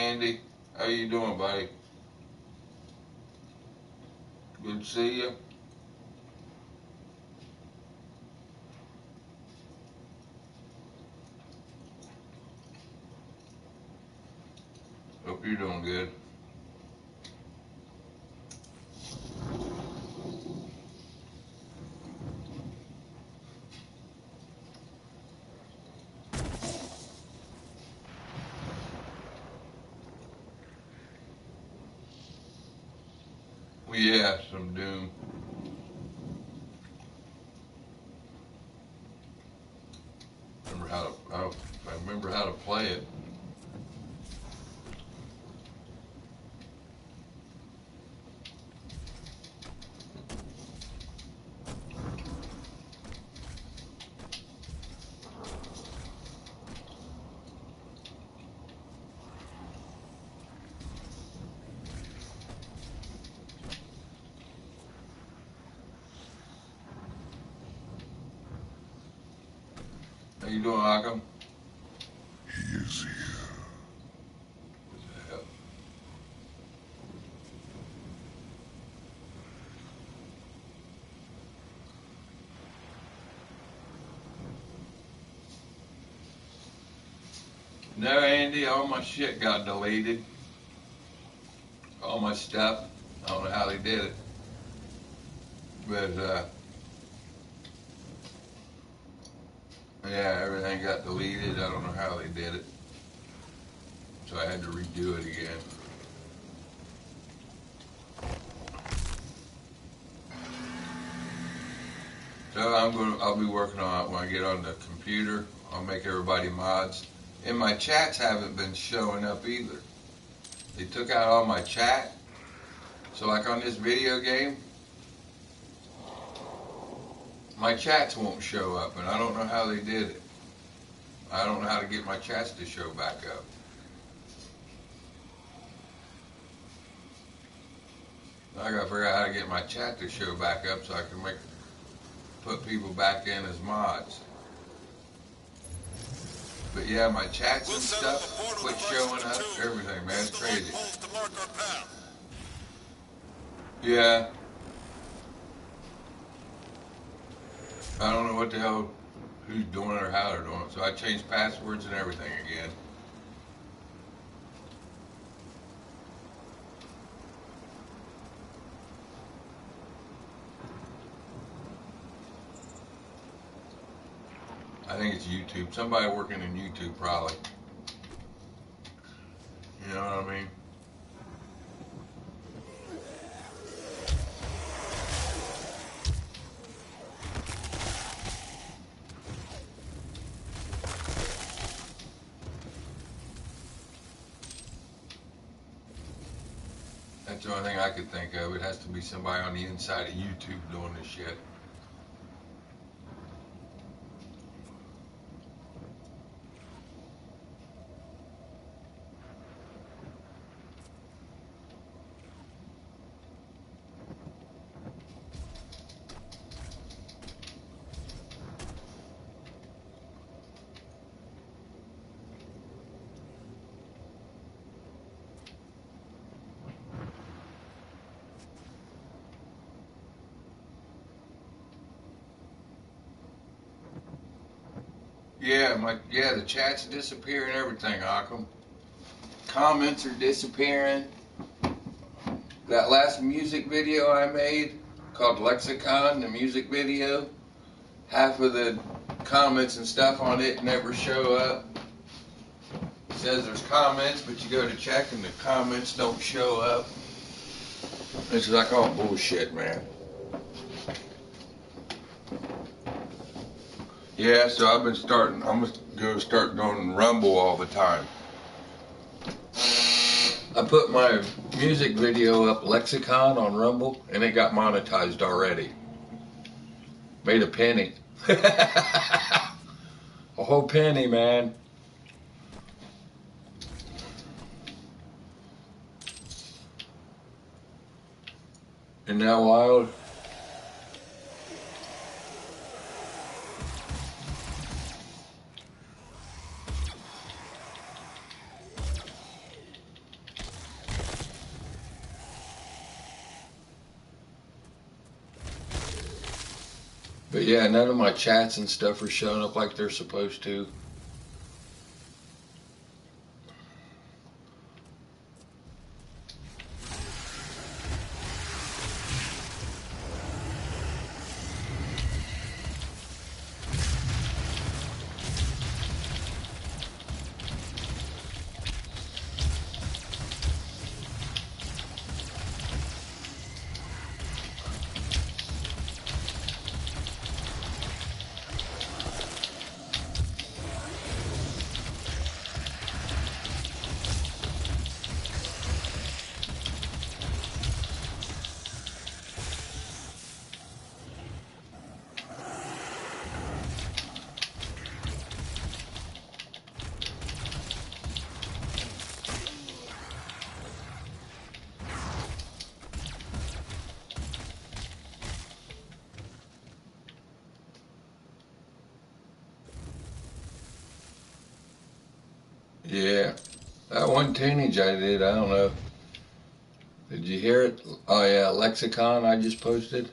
Andy. How you doing, buddy? Good to see you. Hope you're doing good. Yeah, some Doom. I remember how to play it. How you doing, Akam? He is here. What the hell? No, Andy, all my shit got deleted. All my stuff. I don't know how they did it. But, yeah, everything got deleted. I don't know how they did it. So I had to redo it again. So I'll be working on it when I get on the computer. I'll make everybody mods. And my chats haven't been showing up either. They took out all my chat. So like on this video game, my chats won't show up, and I don't know how they did it. I don't know how to get my chats to show back up. I gotta figure out how to get my chat to show back up so I can put people back in as mods. But yeah, my chats and stuff quit showing up, everything, man, it's crazy. Yeah. I don't know what the hell, who's doing it or how they're doing it. So I changed passwords and everything again. I think it's YouTube. Somebody working in YouTube probably. You know what I mean? That's the only thing I could think of. It has to be somebody on the inside of YouTube doing this shit. Yeah, the chat's disappearing, everything, Akam. Comments are disappearing. That last music video I made called Lexicon, the music video, half of the comments and stuff on it never show up. It says there's comments, but you go to check and the comments don't show up. It's like all bullshit, man. Yeah, so I'm gonna go start doing Rumble all the time. I put my music video up, Lexicon, on Rumble, and it got monetized already. Made a penny. A whole penny, man. Isn't that wild? But yeah, none of my chats and stuff are showing up like they're supposed to. Yeah, that one tunage I did, I don't know. Did you hear it? Oh yeah, lexicon I just posted.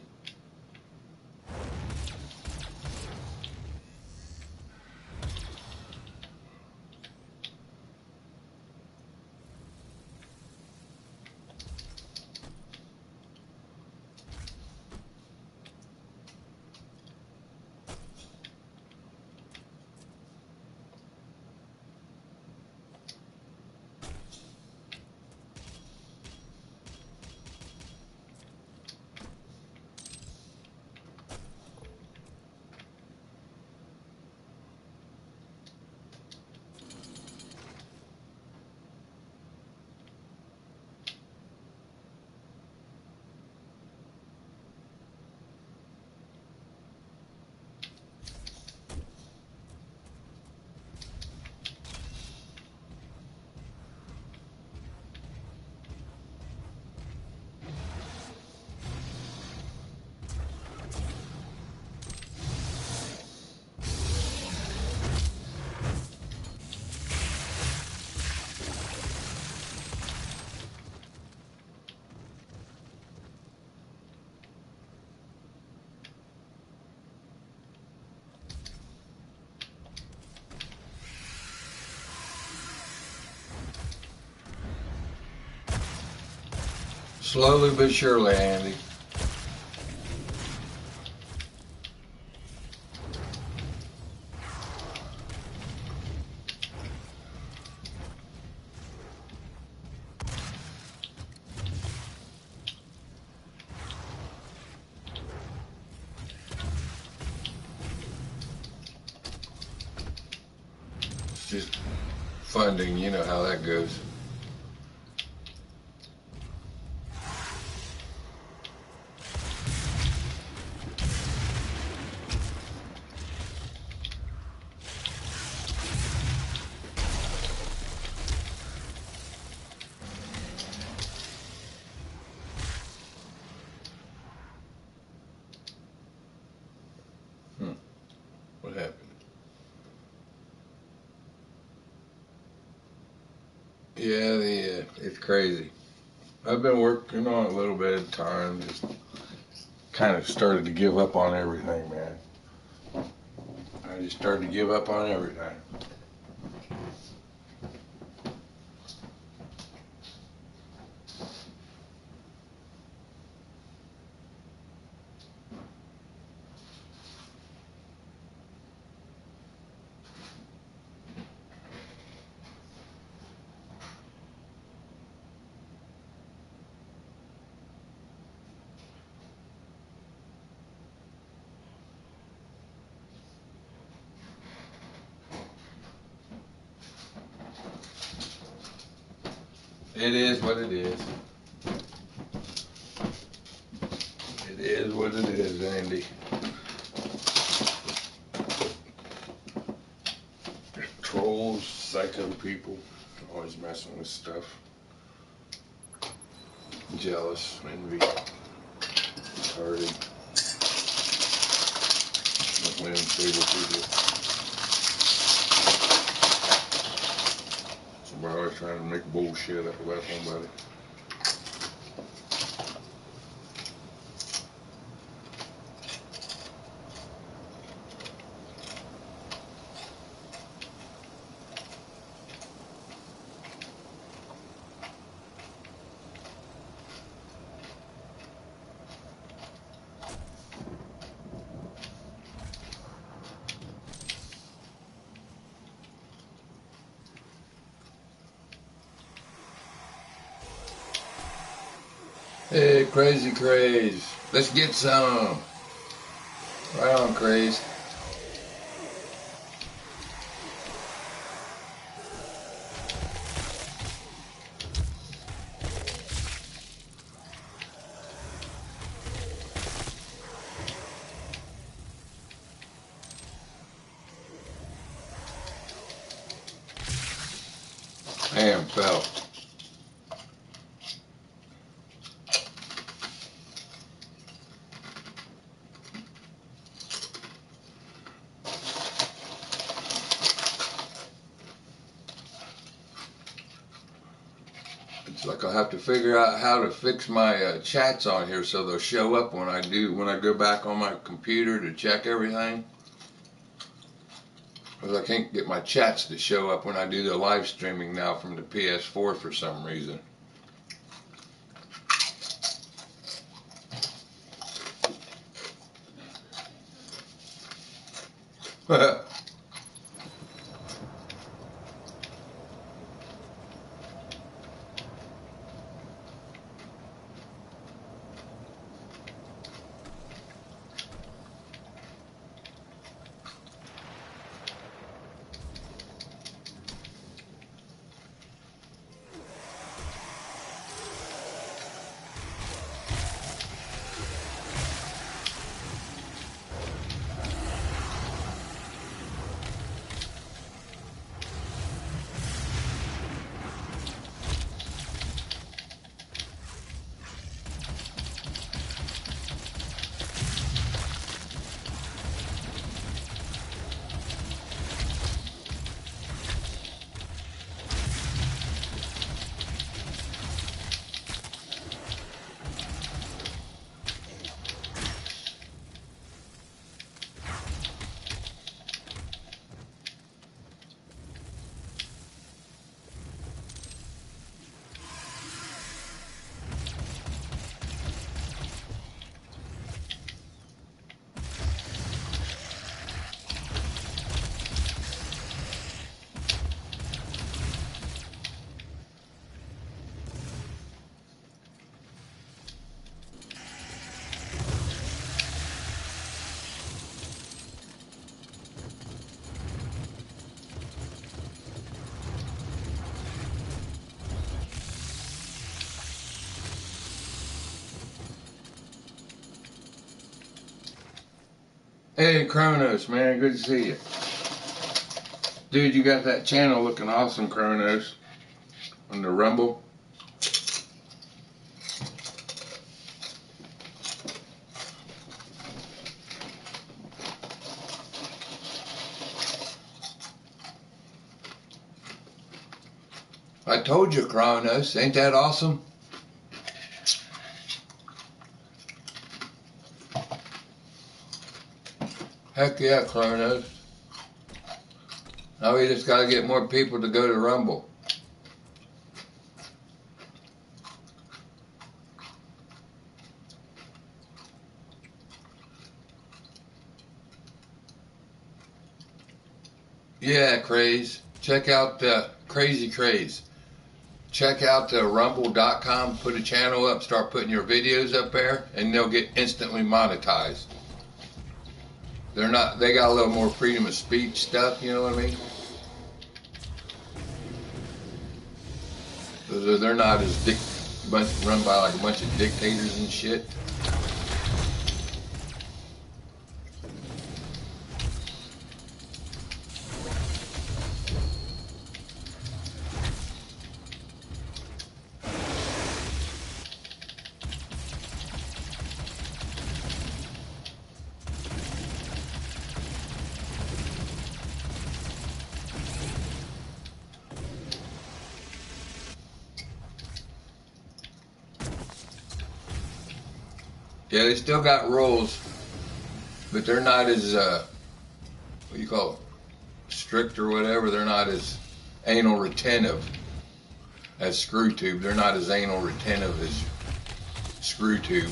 Slowly but surely, Andy. It's just funding, you know how that goes. What happened? Yeah, it's crazy. I've been working on it a little bit at a time. Just kind of started to give up on everything, man. I just started to give up on everything. It is what it is. It is what it is, Andy. Trolls, psycho people, always messing with stuff. Jealous, envy, retarded, don't win, stable people. Somebody always trying to make bullshit up about somebody. Hey, Crazy Craze. Let's get some. Right on, Craze. Damn, fell. It's like I'll have to figure out how to fix my chats on here so they'll show up when I go back on my computer to check everything. Because I can't get my chats to show up when I do the live streaming now from the PS4 for some reason. Hey, Kronos, man, good to see you. Dude, you got that channel looking awesome, Kronos, on the Rumble. I told you, Kronos, ain't that awesome? Heck yeah, Kronos. Now we just gotta get more people to go to Rumble. Yeah, Craze. Check out Crazy Craze. Check out rumble.com, put a channel up, start putting your videos up there, and they'll get instantly monetized. They got a little more freedom of speech stuff, you know what I mean? They're not as run by like a bunch of dictators and shit. Yeah, they still got rules, but they're not as, what do you call it, strict or whatever. They're not as anal retentive as ScrewTube. They're not as anal retentive as ScrewTube.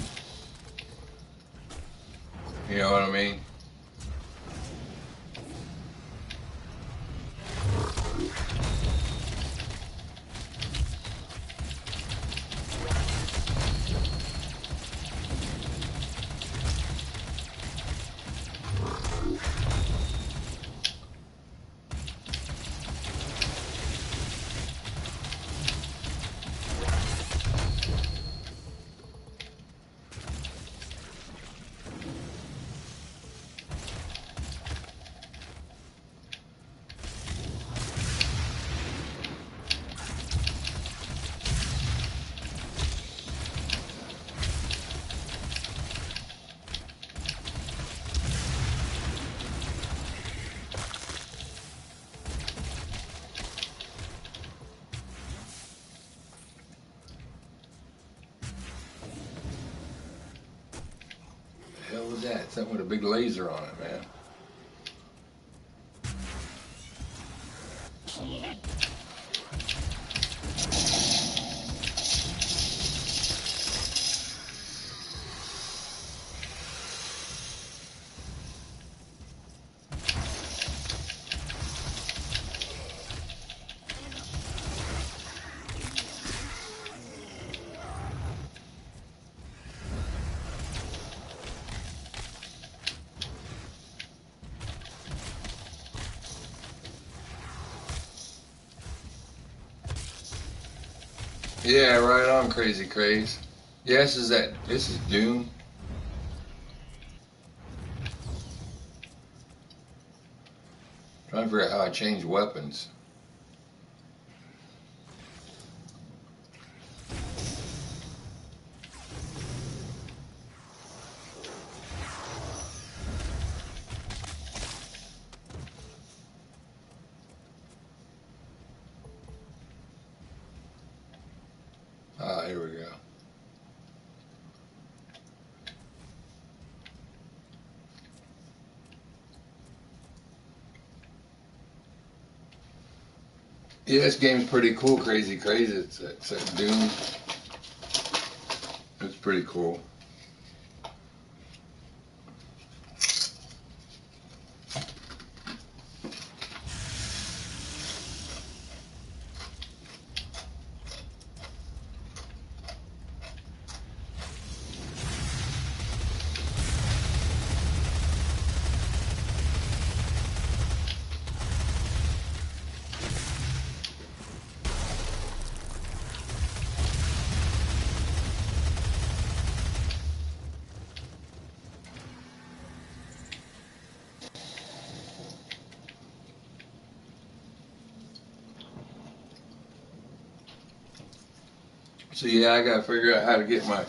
You know what I mean? that? Something with a big laser on it, man. Yeah, right on, Crazy Craze. Yes, this is Doom. Trying to figure out how I change weapons. Ah, here we go. Yeah, this game's pretty cool, Crazy Crazy. It's a Doom. It's pretty cool. So yeah, I gotta figure out how to get my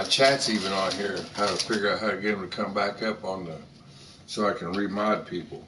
chats even on here. How to figure out how to get them to come back up on the so I can remod people.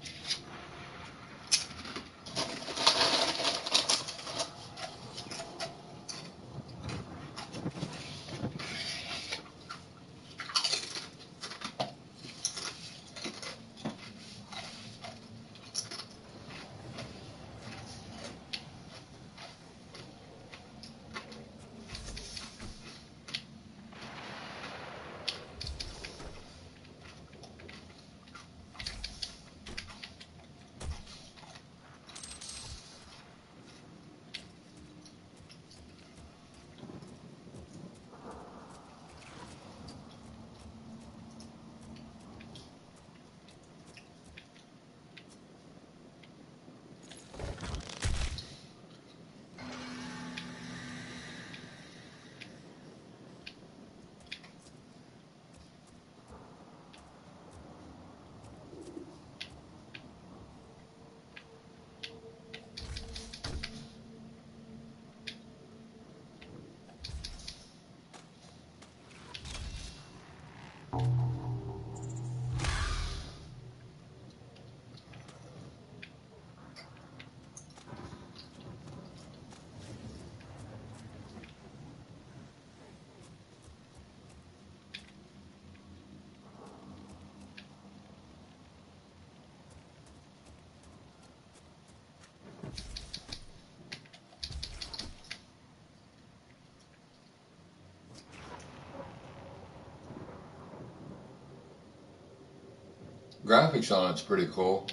Graphics on it's pretty cool.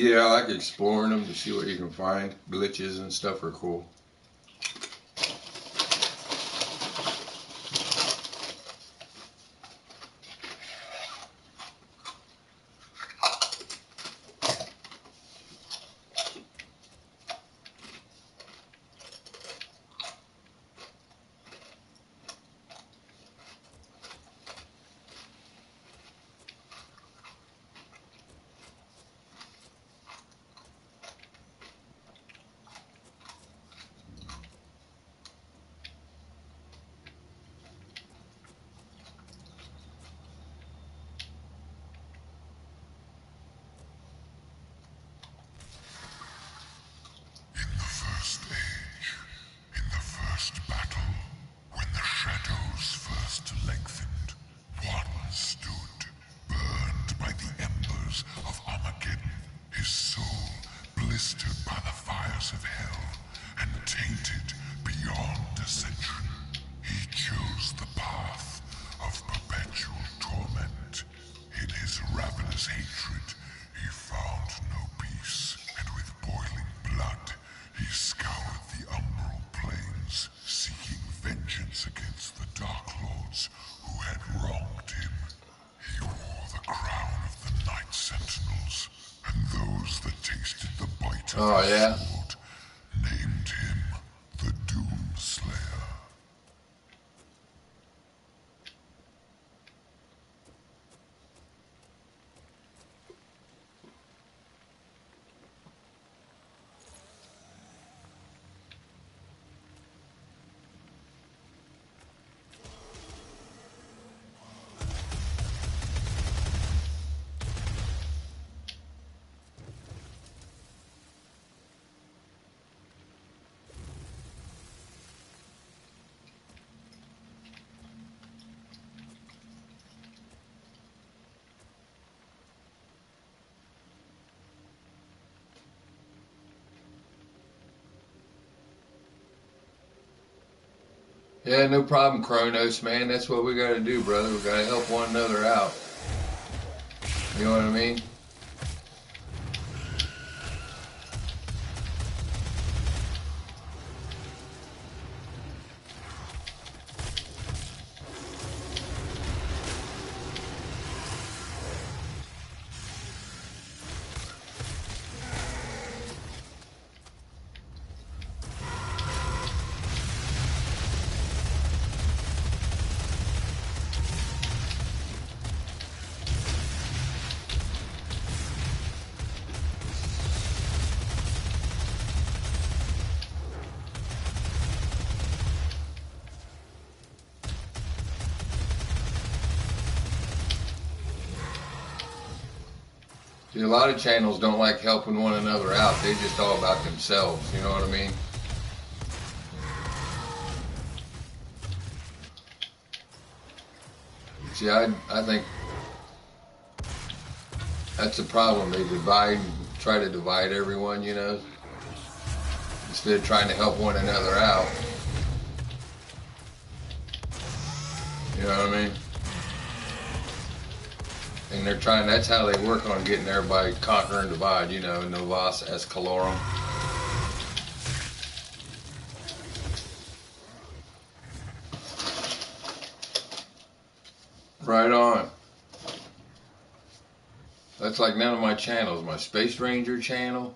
Yeah, I like exploring them to see what you can find. Glitches and stuff are cool. In the first age, in the first battle, when the shadows first lengthened, one stood, burned by the embers of Armageddon, his soul blistered by the fires of hell, and tainted beyond ascension. He chose the path of perpetual torment. In his ravenous hatred, he found no peace, and with boiling blood, he scoured the umbral plains, seeking vengeance against the Dark Lords who had wronged him. He wore the crown of the Night Sentinels, and those that tasted the bite of his sword named him the Doom Slayer. Yeah, no problem, Kronos, man. That's what we gotta do, brother. We gotta help one another out. You know what I mean? See, a lot of channels don't like helping one another out. They just all about themselves. You know what I mean? See, I think that's the problem. They try to divide everyone, you know, instead of trying to help one another out. You know what I mean? And they're trying, that's how they work on getting everybody conquer and divide, you know, Novas Escalorum. Right on. That's like none of my channels. My Space Ranger channel.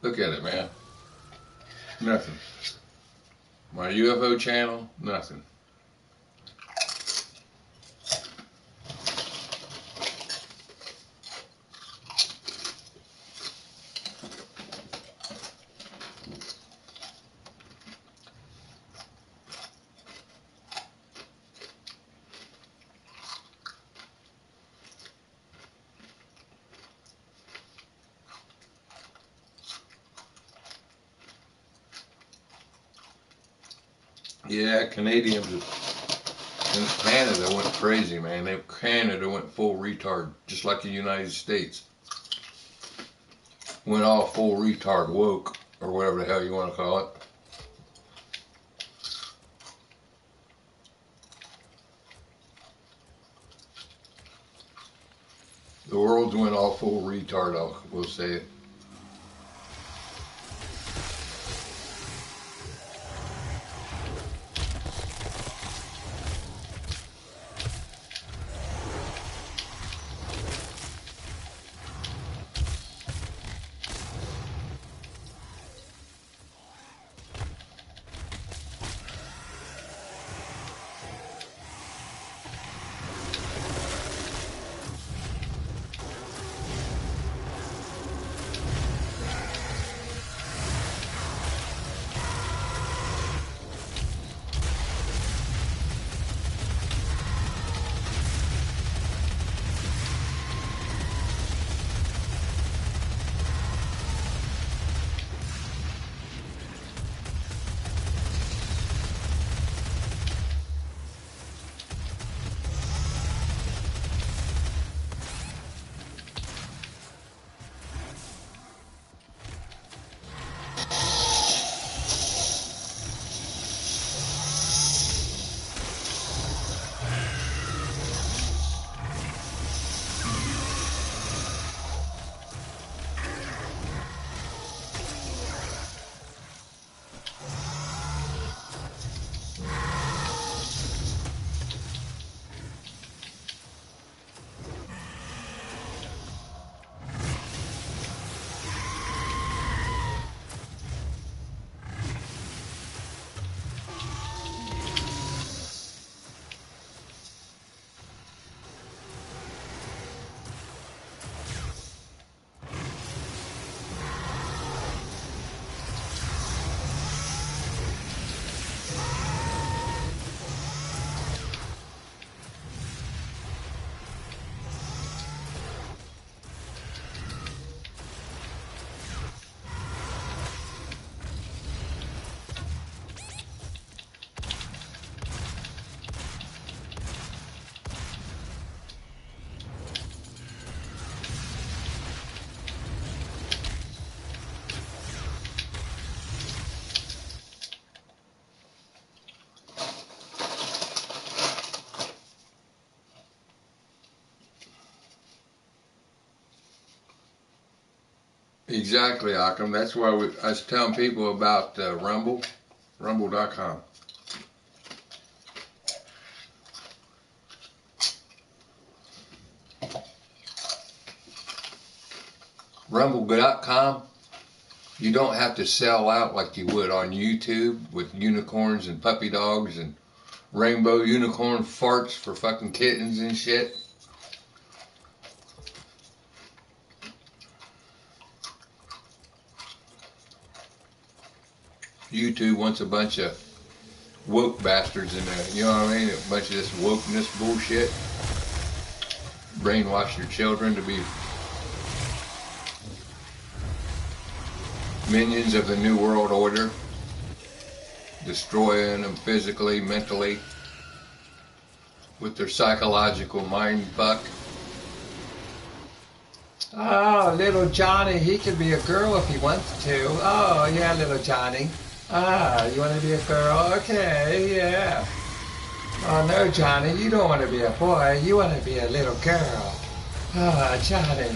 Look at it, man. Nothing. My U.F.O channel, nothing. Yeah, Canadians, Canada went crazy, man. Canada went full retard, just like the United States. Went all full retard woke, or whatever the hell you want to call it. The world's went all full retard, we'll say it. Exactly, Occam. That's why I was telling people about Rumble.com. Rumble.com, you don't have to sell out like you would on YouTube with unicorns and puppy dogs and rainbow unicorn farts for fucking kittens and shit. YouTube wants a bunch of woke bastards in there, you know what I mean? A bunch of this wokeness bullshit. Brainwash your children to be minions of the New World Order, destroying them physically, mentally, with their psychological mind fuck. Oh, little Johnny, he can be a girl if he wants to. Oh, yeah, little Johnny. Ah, you want to be a girl? Okay, yeah. Oh, no, Johnny, you don't want to be a boy. You want to be a little girl. Ah, Johnny.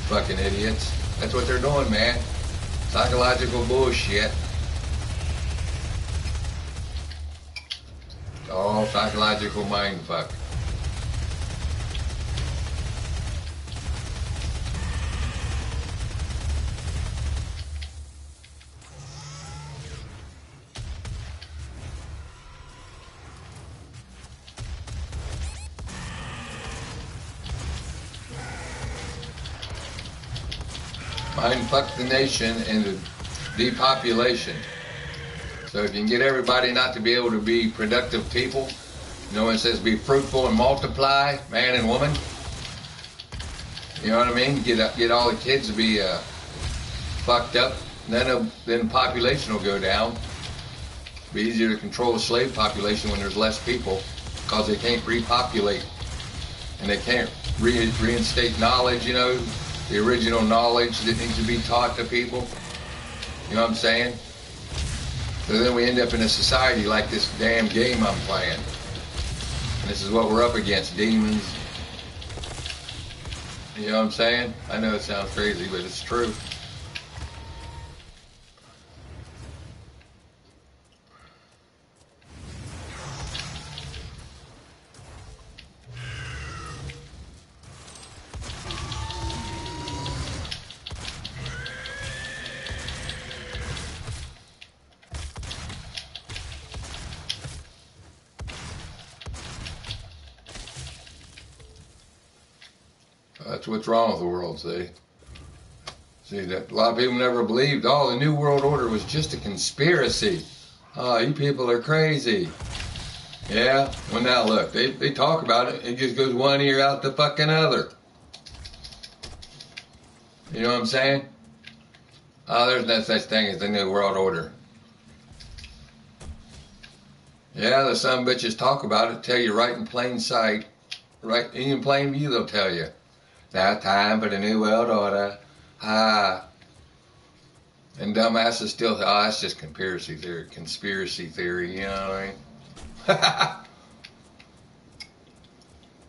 Fucking idiots. That's what they're doing, man. Psychological bullshit. All psychological mind fuck. Mind fuck the nation into depopulation. So if you can get everybody not to be able to be productive people, you know, it says be fruitful and multiply, man and woman. You know what I mean? Get all the kids to be fucked up, then the population will go down. It'll be easier to control the slave population when there's less people, because they can't repopulate and they can't reinstate knowledge, you know, the original knowledge that needs to be taught to people. You know what I'm saying? So then we end up in a society like this damn game I'm playing. And this is what we're up against, demons, You know what I'm saying? I know it sounds crazy, but it's true. That's what's wrong with the world, see? See, that a lot of people never believed, oh, the New World Order was just a conspiracy. Oh, you people are crazy. Yeah, well now look, they talk about it, it just goes one ear out the fucking other. You know what I'm saying? Oh, there's no such thing as the New World Order. Yeah, the son bitches talk about it, tell you right in plain sight, right in plain view they'll tell you. Now time for the New World Order. Ah. And dumbasses still, oh, that's just conspiracy theory, you know what I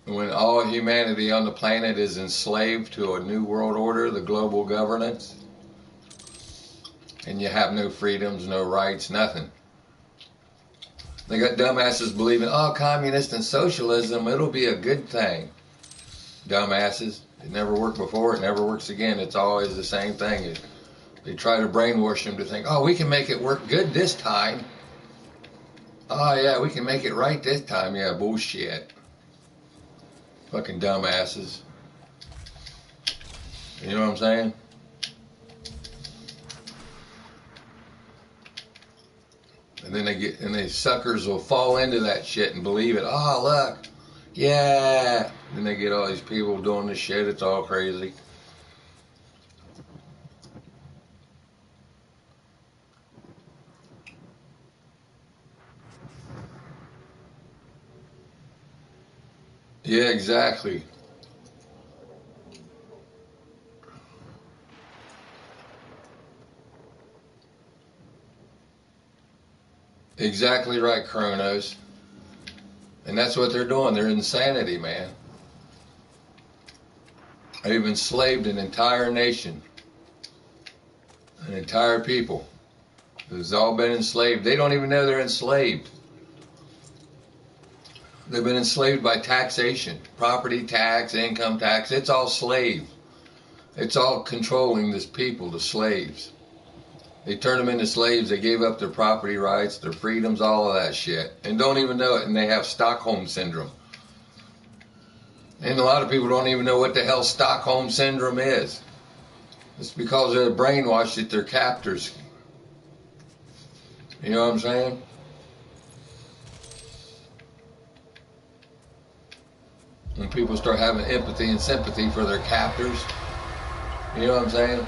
mean? When all humanity on the planet is enslaved to a new world order, the global governance, and you have no freedoms, no rights, nothing. They got dumbasses believing, oh, communist and socialism, it'll be a good thing. Dumbasses. It never worked before, it never works again. It's always the same thing. They try to brainwash them to think, oh, we can make it work good this time. Oh, yeah, we can make it right this time. Yeah, bullshit. Fucking dumbasses. You know what I'm saying? And then they suckers will fall into that shit and believe it. Oh, look. Yeah. Then they get all these people doing this shit. It's all crazy. Yeah, exactly. Exactly right, Kronos. And that's what they're doing. They're insanity, man. They've enslaved an entire nation, an entire people. It's all been enslaved. They don't even know they're enslaved. They've been enslaved by taxation, property tax, income tax. It's all slave. It's all controlling this people, the slaves. They turned them into slaves. They gave up their property rights, their freedoms, all of that shit, and don't even know it. And they have Stockholm syndrome. And a lot of people don't even know what the hell Stockholm syndrome is. It's because they're brainwashed that they're captors. You know what I'm saying? When people start having empathy and sympathy for their captors, you know what I'm saying?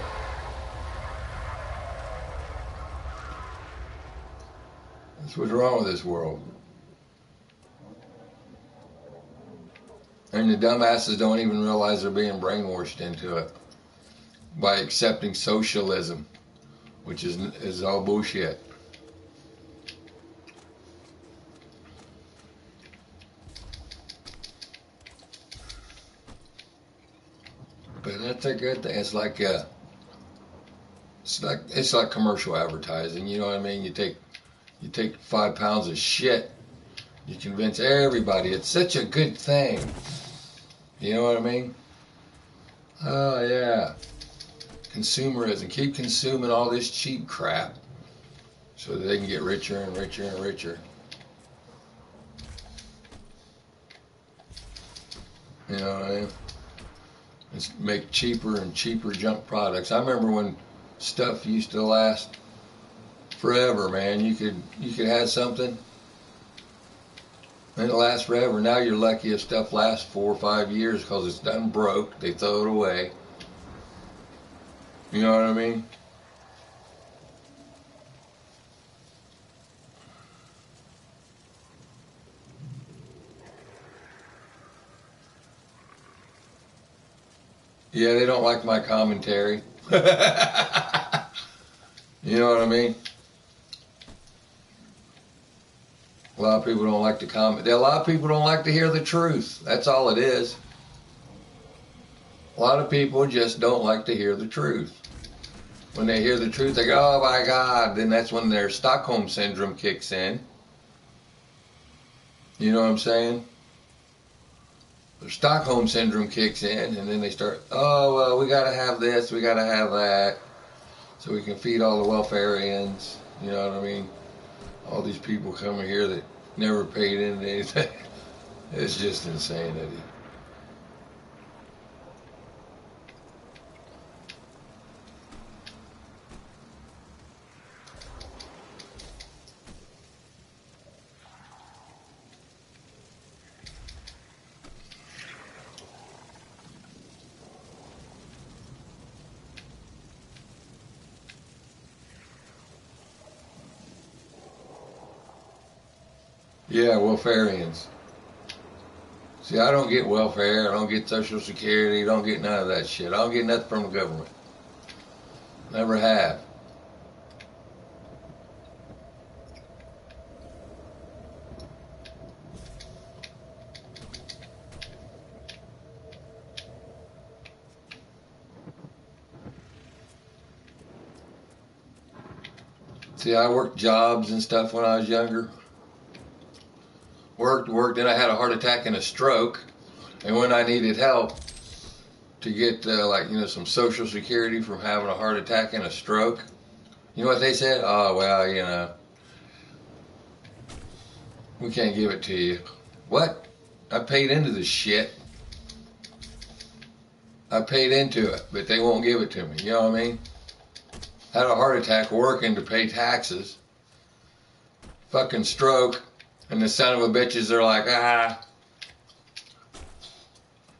That's what's wrong with this world. And the dumbasses don't even realize they're being brainwashed into it by accepting socialism, which is all bullshit. But that's a good thing. It's like commercial advertising. You know what I mean? You take 5 pounds of shit. You convince everybody it's such a good thing. You know what I mean? Oh yeah. Consumerism. Keep consuming all this cheap crap so that they can get richer and richer and richer. You know what I mean? Let's make cheaper and cheaper junk products. I remember when stuff used to last forever, man. You could have something and it lasts forever. Now you're lucky if stuff lasts 4 or 5 years because it's done broke. They throw it away. You know what I mean? Yeah, they don't like my commentary. You know what I mean? A lot of people don't like to comment. A lot of people don't like to hear the truth. That's all it is. A lot of people just don't like to hear the truth. When they hear the truth, they go, oh my God, then that's when their Stockholm Syndrome kicks in. You know what I'm saying? Their Stockholm Syndrome kicks in, and then they start, oh, well, we got to have this, we got to have that, so we can feed all the welfarians. You know what I mean? All these people coming here that never paid into anything. It's just insanity. Yeah, welfarians. See, I don't get welfare, I don't get Social Security, I don't get none of that shit. I don't get nothing from the government. Never have. See, I worked jobs and stuff when I was younger. Worked, then I had a heart attack and a stroke. And when I needed help to get, some Social Security from having a heart attack and a stroke, you know what they said? Oh, well, we can't give it to you. What? I paid into this shit. I paid into it, but they won't give it to me. You know what I mean? Had a heart attack working to pay taxes. Fucking stroke. And the son of a bitches are like, ah.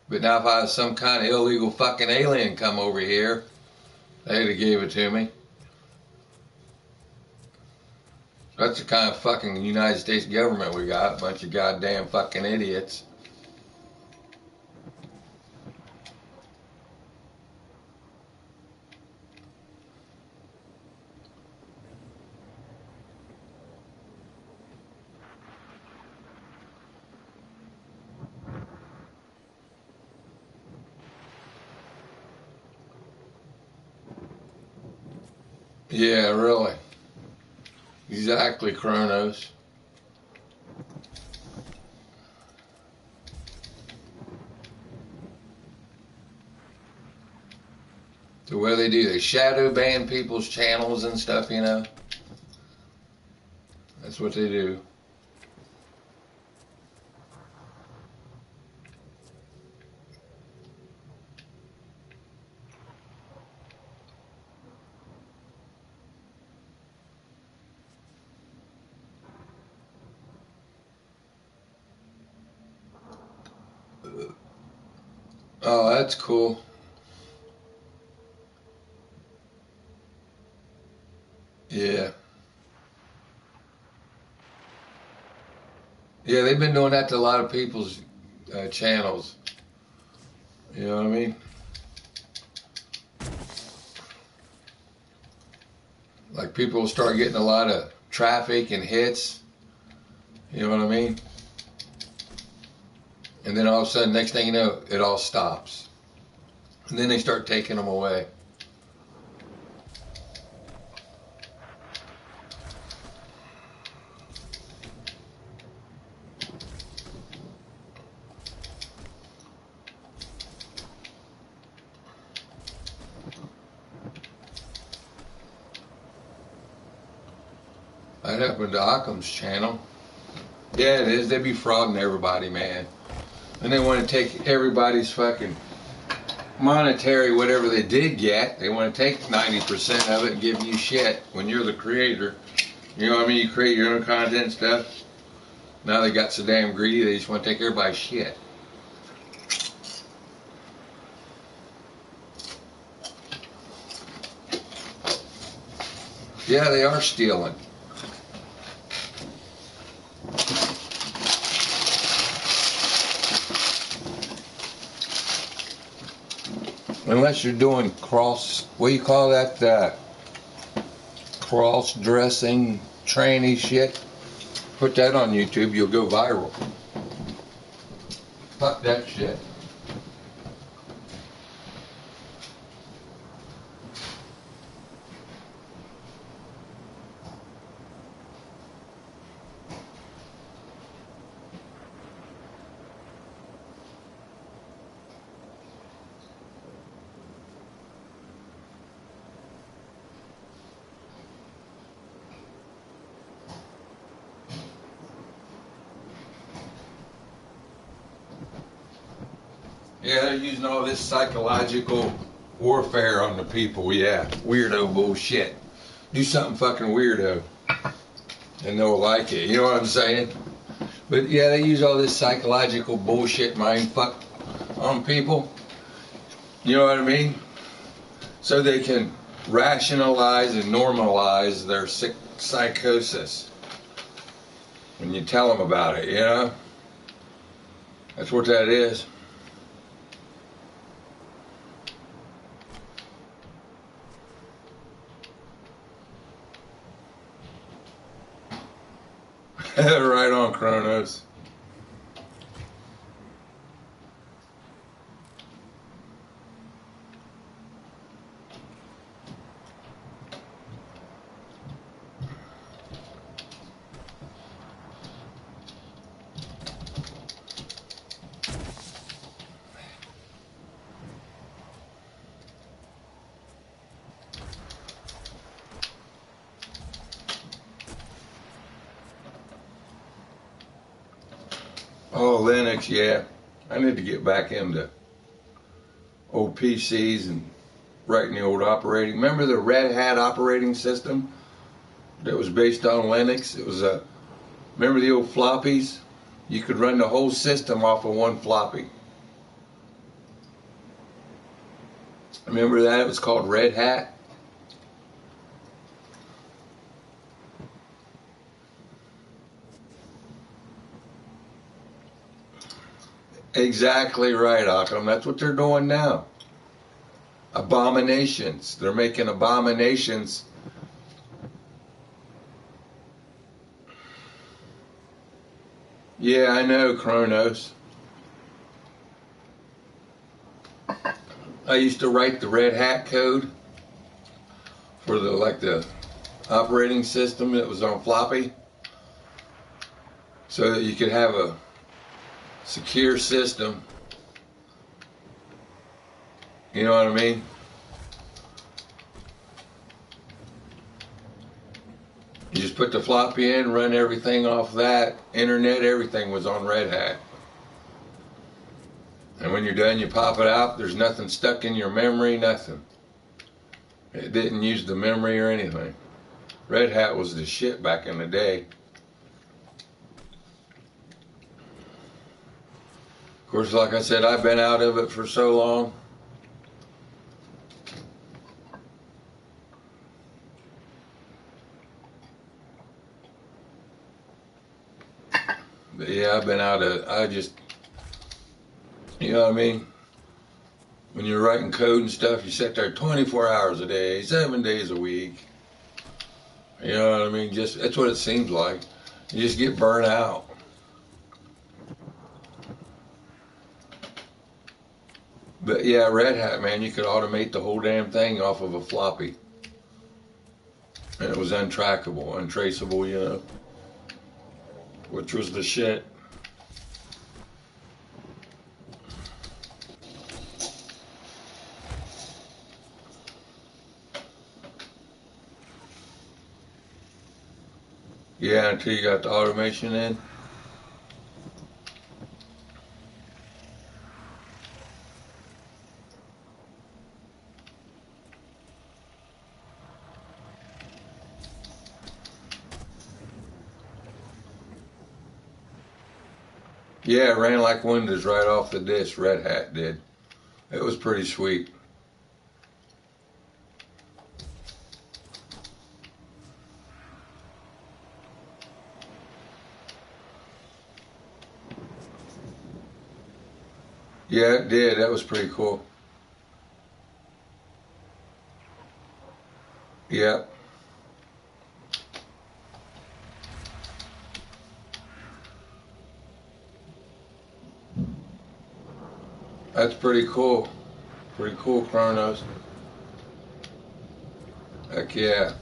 But now if I was some kind of illegal fucking alien come over here, they'd have gave it to me. That's the kind of fucking United States government we got. A bunch of goddamn fucking idiots. Yeah, really. Exactly, Kronos. So what do? They shadow ban people's channels and stuff, you know? That's what they do. Oh, that's cool. Yeah. Yeah, they've been doing that to a lot of people's channels. You know what I mean? Like people start getting a lot of traffic and hits. You know what I mean? And then all of a sudden, next thing you know, it all stops. And then they start taking them away. That happened to Occam's channel. Yeah, it is. They be frauding everybody, man. And they want to take everybody's fucking monetary, whatever they did get. They want to take 90% of it and give you shit when you're the creator. You know what I mean? You create your own content and stuff. Now they got so damn greedy, they just want to take everybody's shit. Yeah, they are stealing. Unless you're doing what do you call that, cross-dressing, tranny shit. Put that on YouTube, you'll go viral. Fuck that shit. Yeah, they're using all this psychological warfare on the people. Yeah, weirdo bullshit. Do something fucking weirdo, and they'll like it. You know what I'm saying? But yeah, they use all this psychological bullshit mind fuck on people. You know what I mean? So they can rationalize and normalize their psychosis when you tell them about it, you know? That's what that is. Right on, Kronos. Oh, Linux, yeah. I need to get back into old PCs and writing the old operating. Remember the Red Hat operating system that was based on Linux? It was a. Remember the old floppies? You could run the whole system off of one floppy. Remember that? It was called Red Hat. Exactly right, Akam. That's what they're doing now. Abominations. They're making abominations. Yeah, I know, Kronos. I used to write the Red Hat code for the operating system that was on floppy, so that you could have a secure system. You know what I mean? You just put the floppy in, run everything off that. Internet, everything was on Red Hat. And when you're done, you pop it out. There's nothing stuck in your memory, nothing. It didn't use the memory or anything. Red Hat was the shit back in the day. Of course, like I said, I've been out of it for so long. But yeah, I've been out of, you know what I mean? When you're writing code and stuff, you sit there 24 hours a day, 7 days a week. You know what I mean? That's what it seems like. You just get burnt out. But yeah, Red Hat, man, you could automate the whole damn thing off of a floppy. And it was untrackable, untraceable, you know, which was the shit. Yeah, until you got the automation in. Yeah, it ran like Windows right off the disk, Red Hat did. It was pretty sweet. Yeah, it did. That was pretty cool. Yeah. That's pretty cool. Pretty cool, Kronos. Heck yeah.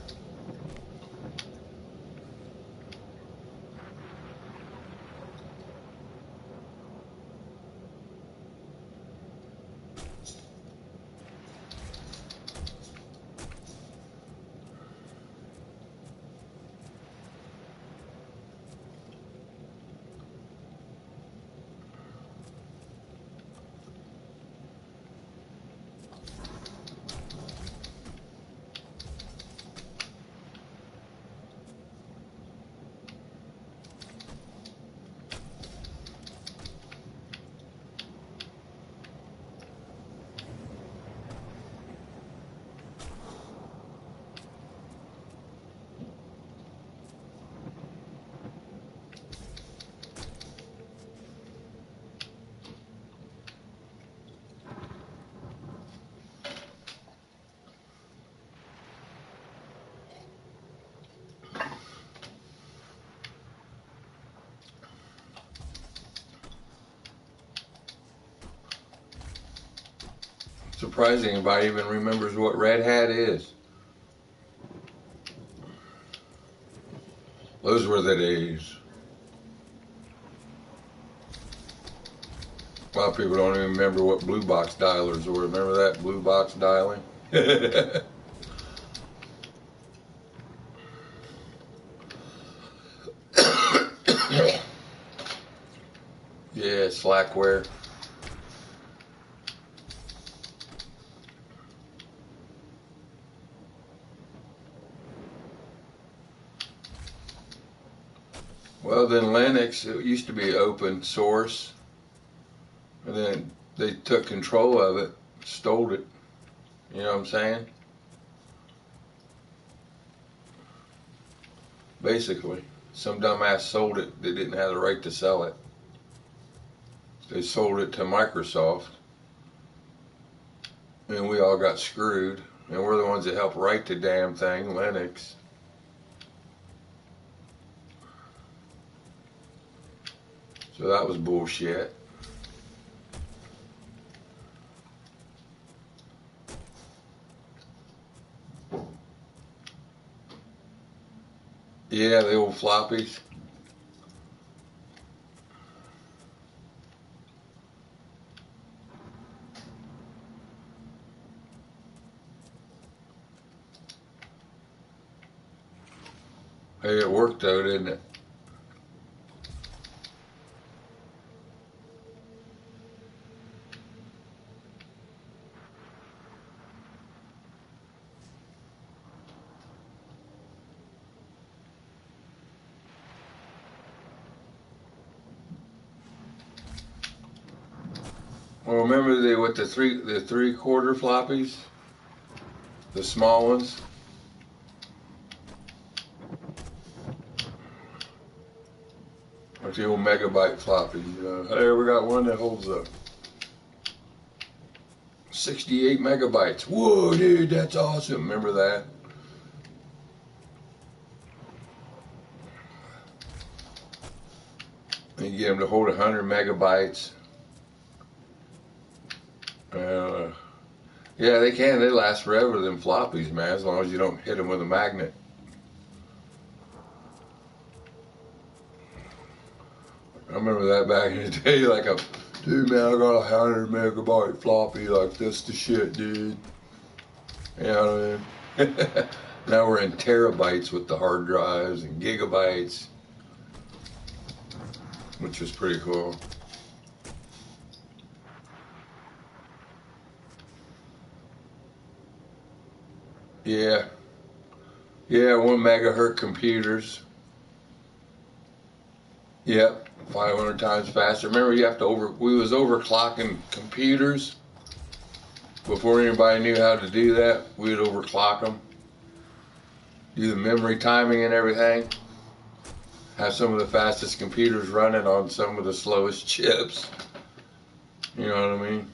surprised anybody even remembers what Red Hat is. Those were the days. A lot of people don't even remember what blue box dialers were. Remember that? Blue box dialing? Yeah, Slackware. Well, then Linux, it used to be open source, and then they took control of it, stole it. You know what I'm saying? Basically, some dumbass sold it. They didn't have the right to sell it. They sold it to Microsoft, and we all got screwed. And we're the ones that helped write the damn thing, Linux. So that was bullshit. Yeah, the old floppies. Hey, it worked though, didn't it? Well, remember with the three-quarter floppies, the small ones. Like the old megabyte floppy. Hey, we got one that holds up 68 megabytes. Whoa, dude, that's awesome. Remember that? And you get them to hold 100 megabytes. Yeah, they can. They last forever, them floppies, man, as long as you don't hit them with a magnet. I remember that back in the day, like dude, man, I got a 100 megabyte floppy, like this the shit, dude. You know what I mean? Now we're in terabytes with the hard drives and gigabytes, which was pretty cool. Yeah. Yeah, 1 megahertz computers. Yep, 500 times faster. Remember, we was overclocking computers before anybody knew how to do that. We would overclock them, do the memory timing and everything. Have some of the fastest computers running on some of the slowest chips. You know what I mean?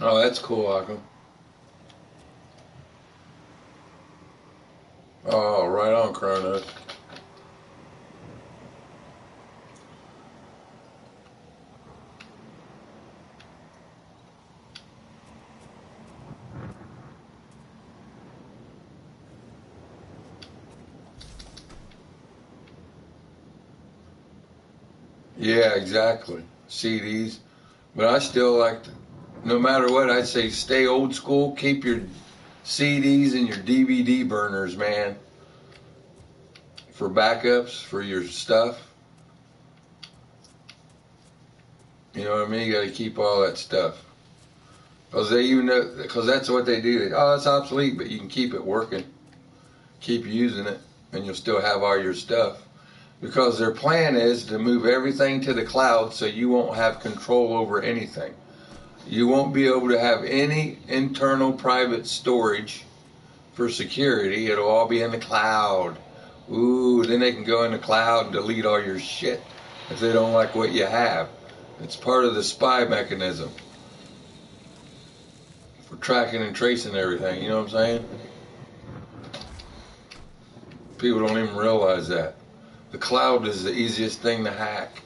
Oh, that's cool, Akam. Oh, right on, Kronos. Yeah, exactly. CDs. But I still like to, no matter what, I'd say stay old school. Keep your CDs and your DVD burners, man, for backups, for your stuff. You know what I mean? You got to keep all that stuff. Because that's what they do. Oh, it's obsolete, but you can keep it working. Keep using it, and you'll still have all your stuff. Because their plan is to move everything to the cloud so you won't have control over anything. You won't be able to have any internal private storage for security. It'll all be in the cloud. Ooh, then they can go in the cloud and delete all your shit if they don't like what you have. It's part of the spy mechanism for tracking and tracing everything. You know what I'm saying? People don't even realize that. The cloud is the easiest thing to hack.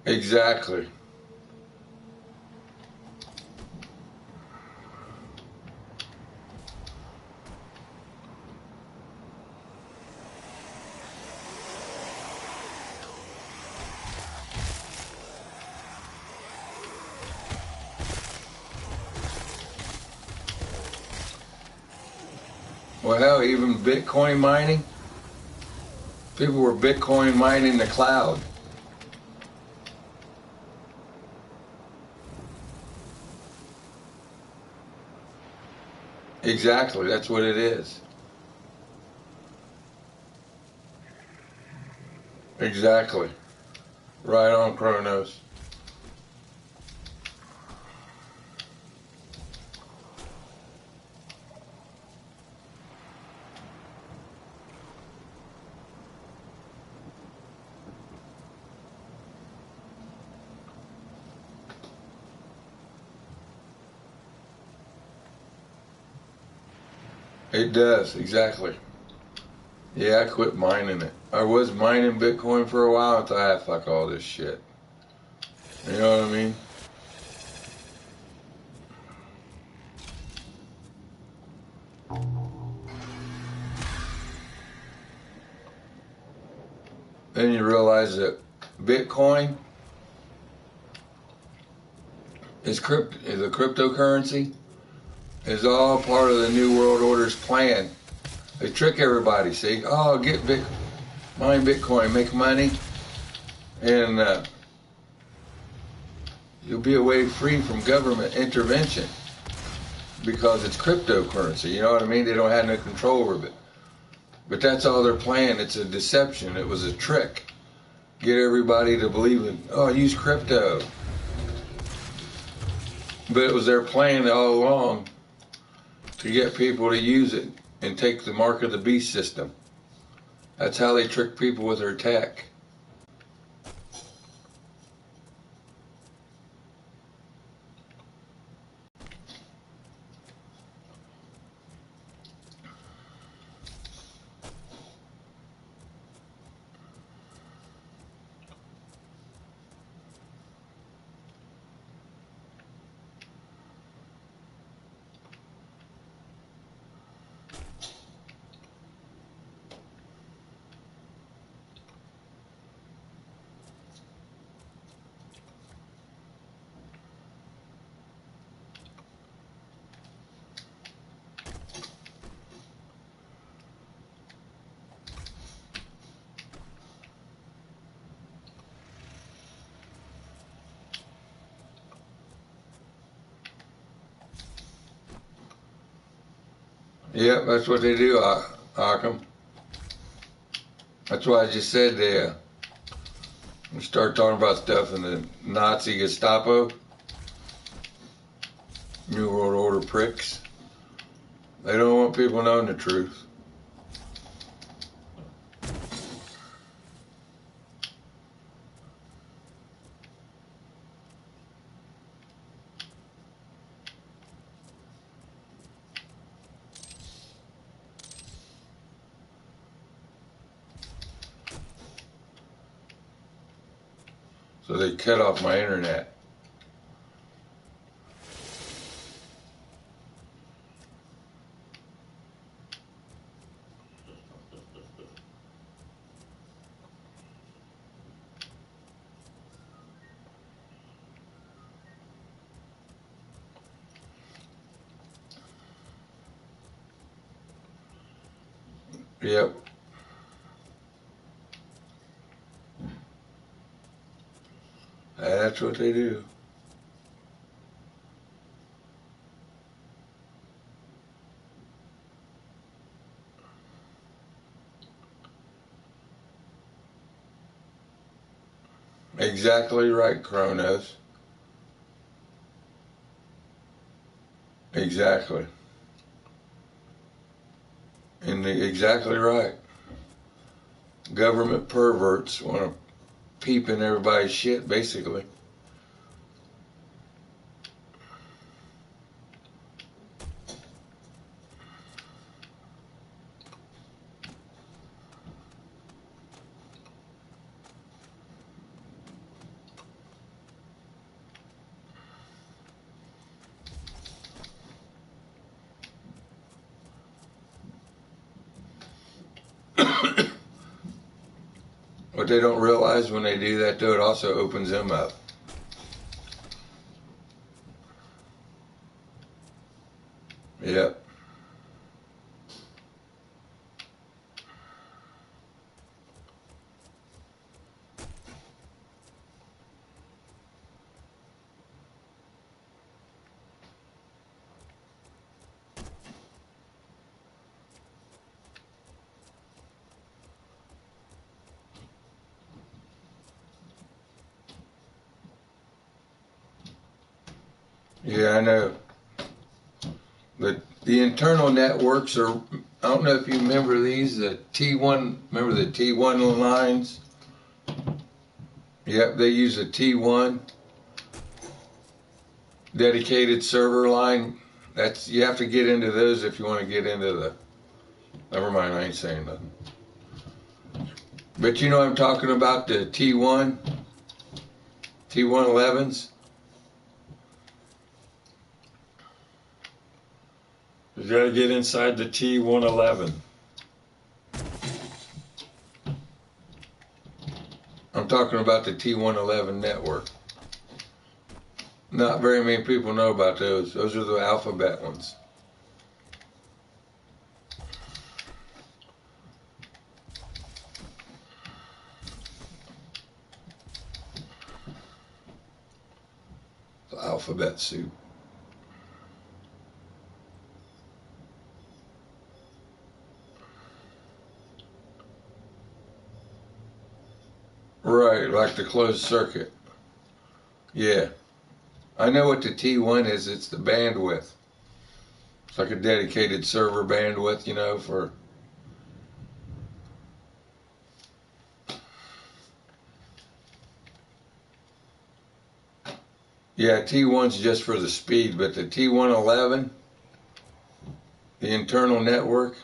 Exactly. Well, hell, even Bitcoin mining. People were Bitcoin mining the cloud. Exactly, that's what it is. Exactly. Right on, Kronos. It does, exactly. Yeah, I quit mining it. I was mining Bitcoin for a while. I thought, fuck all this shit. You know what I mean? Then you realize that Bitcoin is a cryptocurrency, is all part of the New World Order's plan. They trick everybody. See, oh, mine Bitcoin, make money, and you'll be away free from government intervention because it's cryptocurrency. You know what I mean? They don't have no control over it. But that's all they're playing. It's a deception. It was a trick. Get everybody to believe in, oh, use crypto. But it was their plan all along to get people to use it and take the mark of the beast system. That's how they trick people with their tech. Yep, that's what they do, Arkham. That's why I just said they start talking about stuff in the Nazi Gestapo, New World Order pricks. They don't want people knowing the truth. So they cut off my internet. Yep. That's what they do. Exactly right, Kronos. Exactly. And exactly right. Government perverts want to peep in everybody's shit, basically. What they don't realize when they do that, though, it also opens them up. Yep. Yeah, I know. The internal networks are, I don't know if you remember these, the T1, remember the T1 lines? Yep, they use a T1 dedicated server line. That's, you have to get into those if you want to get into the, never mind, I ain't saying nothing. But you know I'm talking about, the T1, T111s? You gotta get inside the T111. I'm talking about the T111 network. Not very many people know about those. Those are the alphabet ones. The alphabet soup. Right, like the closed circuit. Yeah. I know what the T1 is. It's the bandwidth. It's like a dedicated server bandwidth, you know, for... Yeah, T1's just for the speed, but the T111, the internal network,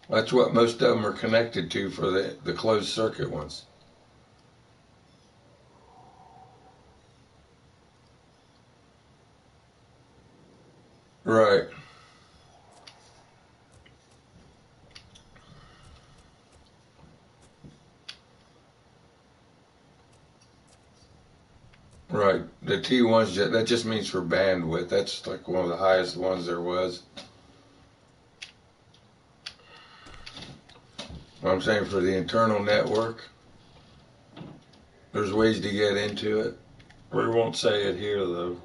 that's what most of them are connected to for the closed circuit ones. Right. Right. The T1's just, that just means for bandwidth. That's like one of the highest ones there was. What I'm saying, for the internal network, there's ways to get into it. We won't say it here though.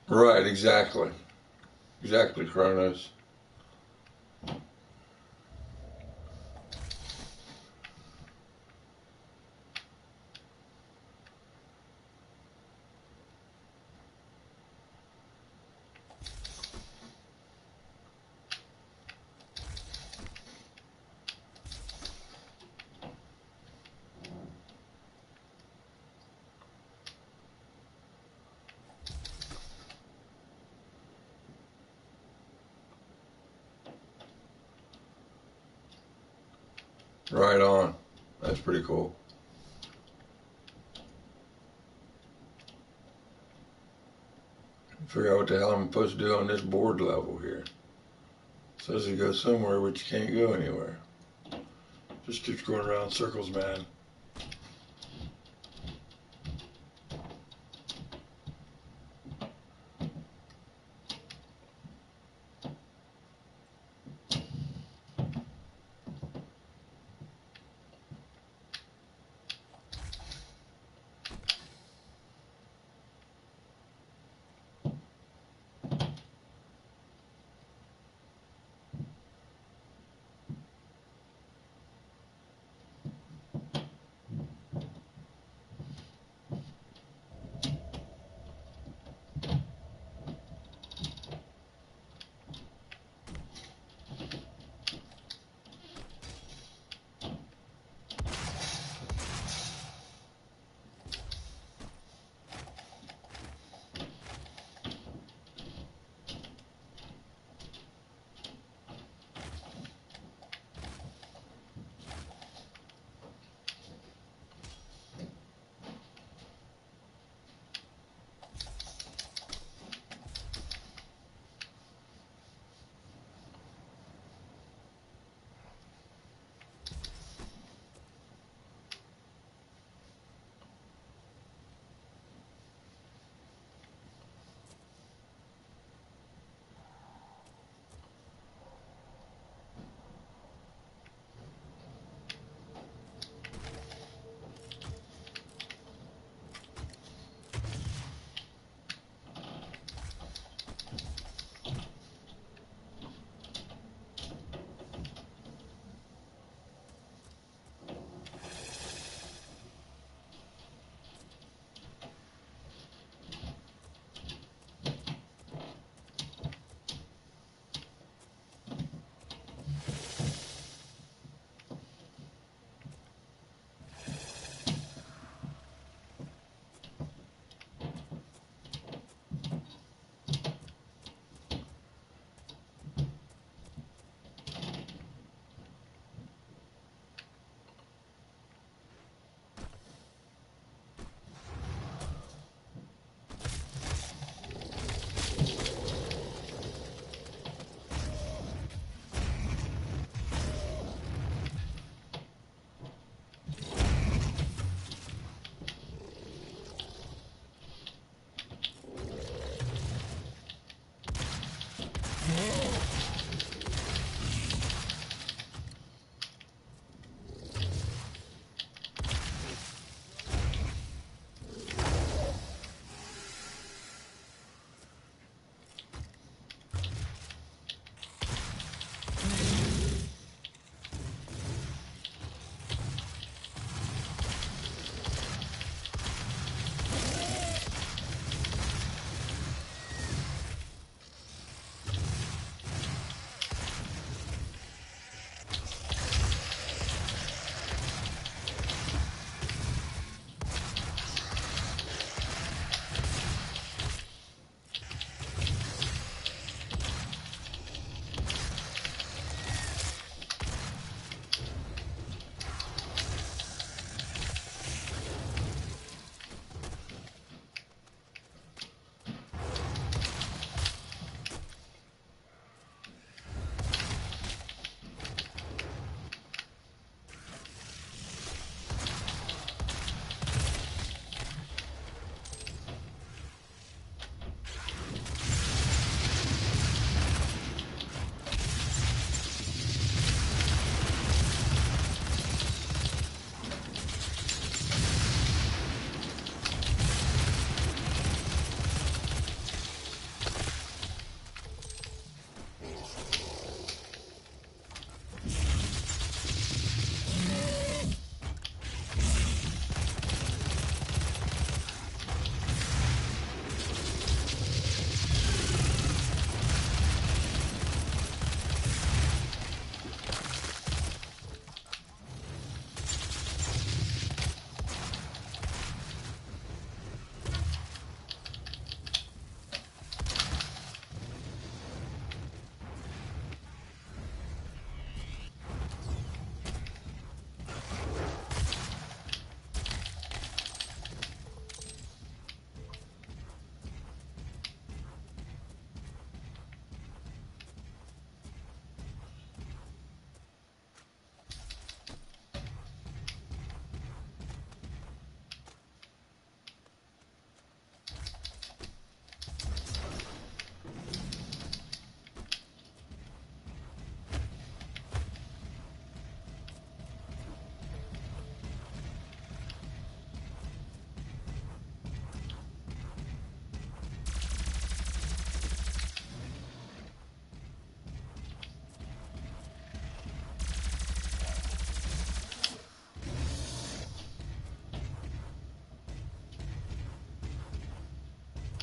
Right, exactly. Exactly, Kronos. Right on. That's pretty cool. Figure out what the hell I'm supposed to do on this board level here. It says to go somewhere, but you can't go anywhere. Just keeps going around in circles, man.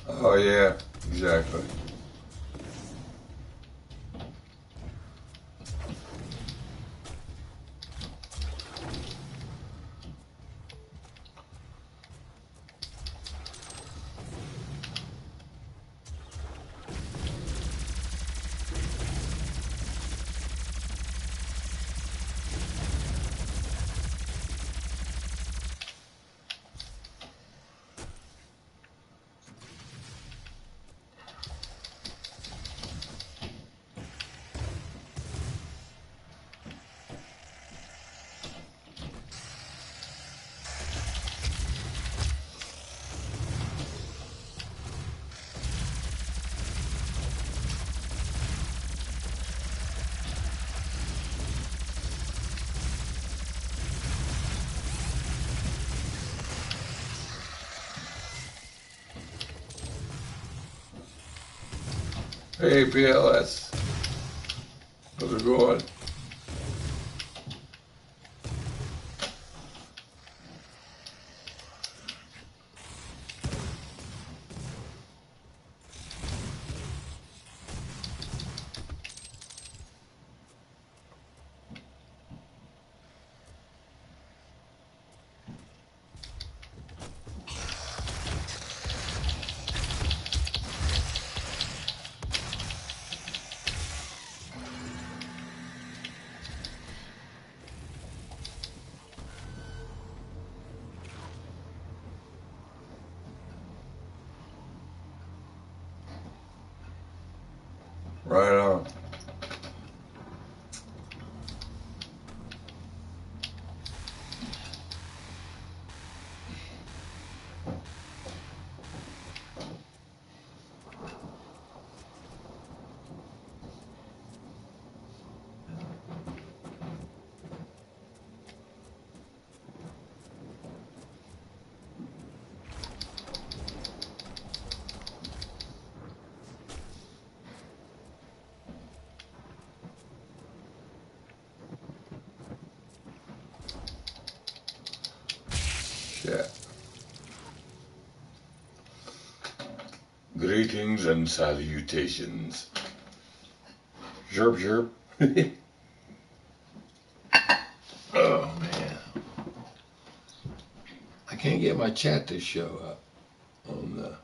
Oh yeah, exactly. Hey, PLS. How's it going? Right on. Shit. Greetings and salutations. Zerp, zerp. Oh, man. I can't get my chat to show up on the...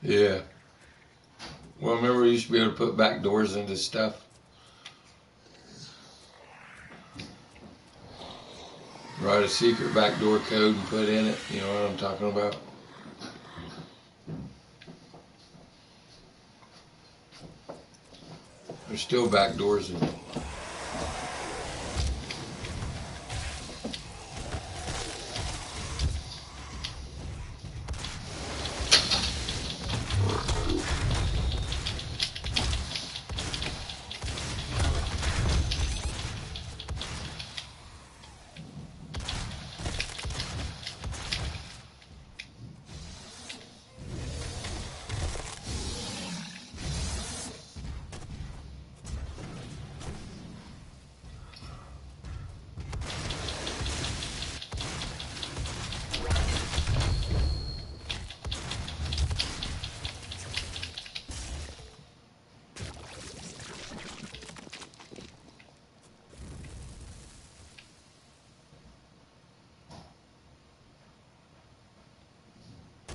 Yeah. Well, remember we used to be able to put back doors into stuff? Write a secret backdoor code and put in it. You know what I'm talking about? There's still back doors in it.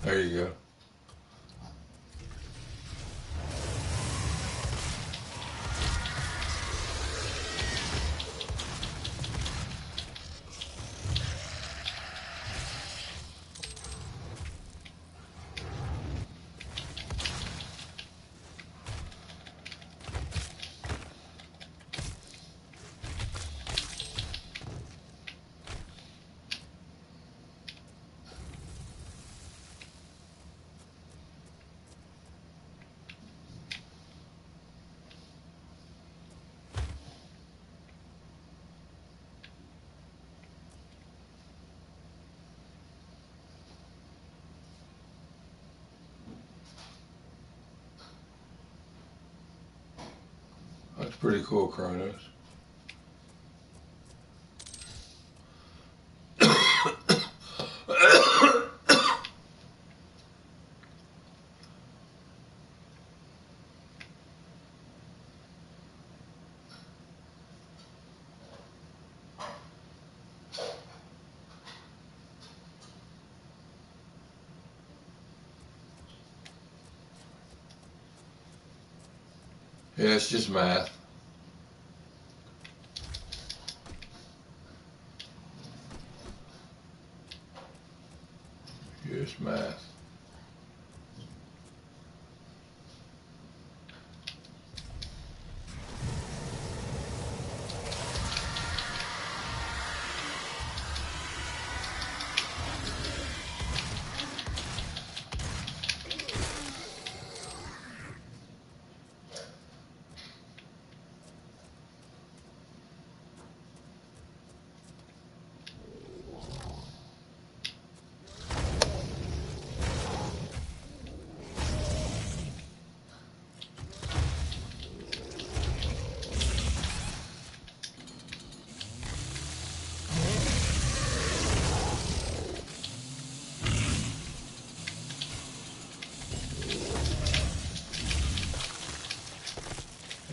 There you go. Pretty cool, Kronos. Yeah, it's just math. Just math.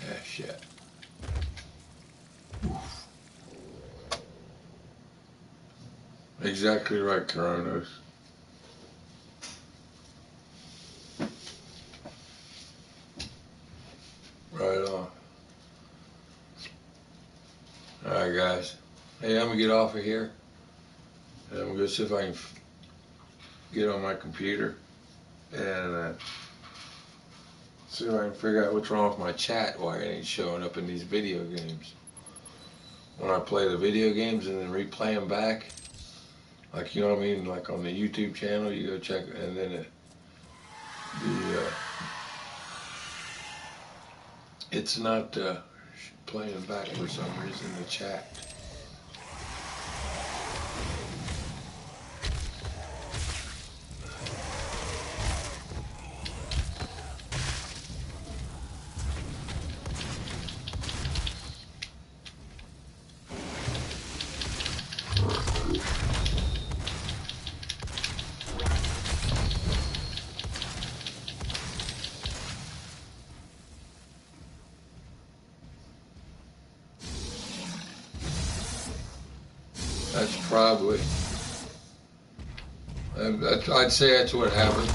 Yeah, shit. Exactly right, Kronos. Right on. Alright, guys. Hey, I'm gonna get off of here. And I'm gonna see if I can get on my computer and see if I can figure out what's wrong with my chat, why it ain't showing up in these video games. When I play the video games and then replay them back, like, you know what I mean, like on the YouTube channel, you go check, and then it's not playing back for some reason, the chat. That's probably, I'd say that's what happened.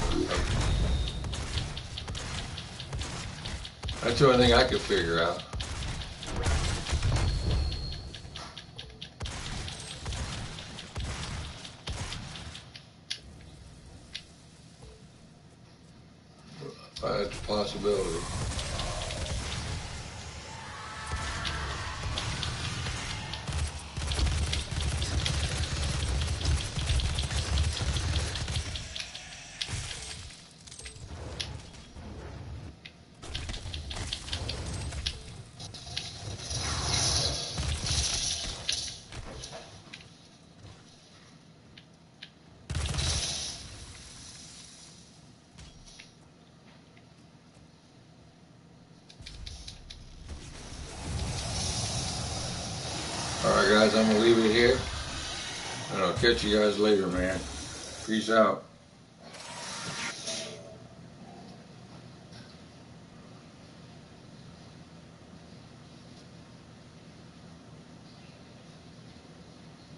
That's the only thing I could figure out. That's a possibility. Alright, guys, I'm gonna leave it here, and I'll catch you guys later, man. Peace out.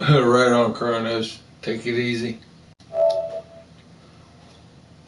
Right on, Kronos. Take it easy.